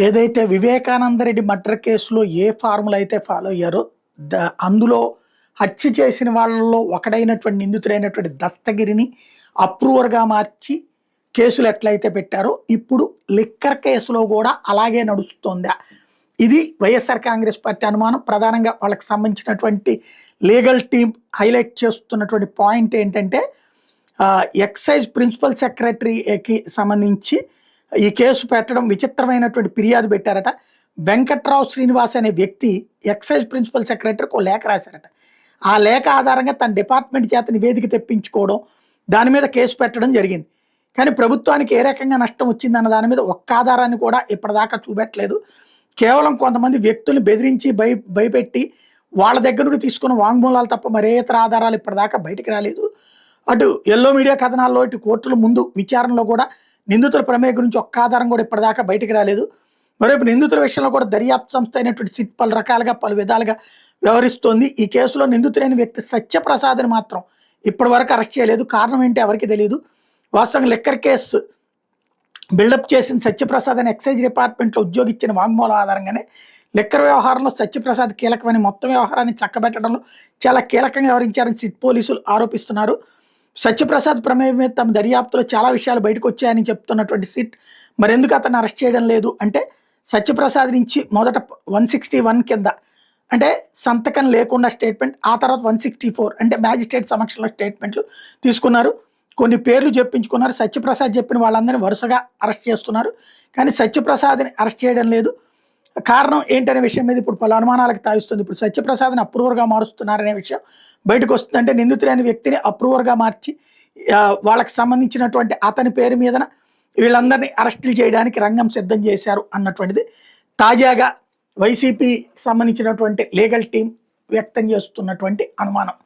ఏదైతే వివేకానంద రెడ్డి మర్డర్ కేసులో ఏ ఫార్ములా అయితే ఫాలో అయ్యారో అందులో హత్య చేసిన వాళ్ళలో ఒకడైనటువంటి నిందితుడైనటువంటి దస్తగిరిని అప్రూవర్గా మార్చి కేసులు ఎట్లయితే పెట్టారో ఇప్పుడు లిక్కర్ కేసులో కూడా అలాగే నడుస్తుందా? ఇది వైఎస్ఆర్ కాంగ్రెస్ పార్టీ అనుమానం. ప్రధానంగా వాళ్ళకి సంబంధించినటువంటి లీగల్ టీం హైలైట్ చేస్తున్నటువంటి పాయింట్ ఏంటంటే ఎక్సైజ్ ప్రిన్సిపల్ సెక్రటరీకి సంబంధించి ఈ కేసు పెట్టడం విచిత్రమైనటువంటి ఫిర్యాదు పెట్టారట. వెంకట్రావు శ్రీనివాస్ అనే వ్యక్తి ఎక్సైజ్ ప్రిన్సిపల్ సెక్రటరీకి ఒక లేఖ రాశారట. ఆ లేఖ ఆధారంగా తన డిపార్ట్మెంట్ చేత నివేదిక తెప్పించుకోవడం, దాని మీద కేసు పెట్టడం జరిగింది. కానీ ప్రభుత్వానికి ఏ రకంగా నష్టం వచ్చిందన్న దాని మీద ఒక్క ఆధారాన్ని కూడా ఇప్పటిదాకా చూపెట్టలేదు. కేవలం కొంతమంది వ్యక్తుల్ని బెదిరించి భయపెట్టి వాళ్ళ దగ్గర నుండి తీసుకున్న వాంగ్మూలాలు తప్ప మరే ఇతర ఆధారాలు ఇప్పటిదాకా బయటికి రాలేదు. అటు ఎల్లో మీడియా కథనాల్లో, ఇటు కోర్టుల ముందు విచారణలో కూడా నిందితుల ప్రమేయం గురించి ఒక్క ఆధారం కూడా ఇప్పటిదాకా బయటికి రాలేదు. మరోవైపు నిందితుల విషయంలో కూడా దర్యాప్తు సంస్థ అయినటువంటి సిట్ పలు రకాలుగా పలు విధాలుగా వ్యవహరిస్తోంది. ఈ కేసులో నిందితులైన వ్యక్తి సత్యప్రసాద్ని మాత్రం ఇప్పటి వరకు అరెస్ట్ చేయలేదు. కారణం ఏంటి ఎవరికి తెలియదు. వాస్తవంగా లిక్కర్ కేసు బిల్డప్ చేసిన సత్యప్రసాద్ అని ఎక్సైజ్ డిపార్ట్మెంట్లో ఉద్యోగిచ్చిన వాంగ్మూలం ఆధారంగానే లిక్కర్ వ్యవహారంలో సత్యప్రసాద్ కీలకమని, మొత్తం వ్యవహారాన్ని చక్కబెట్టడంలో చాలా కీలకంగా వ్యవహరించారని సిట్ పోలీసులు ఆరోపిస్తున్నారు. సత్యప్రసాద్ ప్రమేయం మీద తమ దర్యాప్తులో చాలా విషయాలు బయటకు వచ్చాయని చెప్తున్నటువంటి సిట్ మరెందుకు అతను అరెస్ట్ చేయడం లేదు అంటే, సత్యప్రసాద్ నుంచి మొదట 161 కింద అంటే సంతకం లేకుండా స్టేట్మెంట్, ఆ తర్వాత 164 అంటే మ్యాజిస్ట్రేట్ సమక్షంలో స్టేట్మెంట్లు తీసుకున్నారు. కొన్ని పేర్లు చెప్పించుకున్నారు. సత్యప్రసాద్ చెప్పిన వాళ్ళందరినీ వరుసగా అరెస్ట్ చేస్తున్నారు. కానీ సత్యప్రసాద్ని అరెస్ట్ చేయడం లేదు. కారణం ఏంటనే విషయం మీద ఇప్పుడు పలు అనుమానాలకు తావిస్తుంది. ఇప్పుడు సత్యప్రసాద్ని అప్రూవర్గా మారుస్తున్నారనే విషయం బయటకు వస్తుంది. అంటే నిందితులైన వ్యక్తిని అప్రూవర్గా మార్చి వాళ్ళకి సంబంధించినటువంటి అతని పేరు మీదన వీళ్ళందరినీ అరెస్టులు చేయడానికి రంగం సిద్ధం చేశారు అన్నటువంటిది తాజాగా వైసీపీ సంబంధించినటువంటి లీగల్ టీం వ్యక్తం చేస్తున్నటువంటి అనుమానం.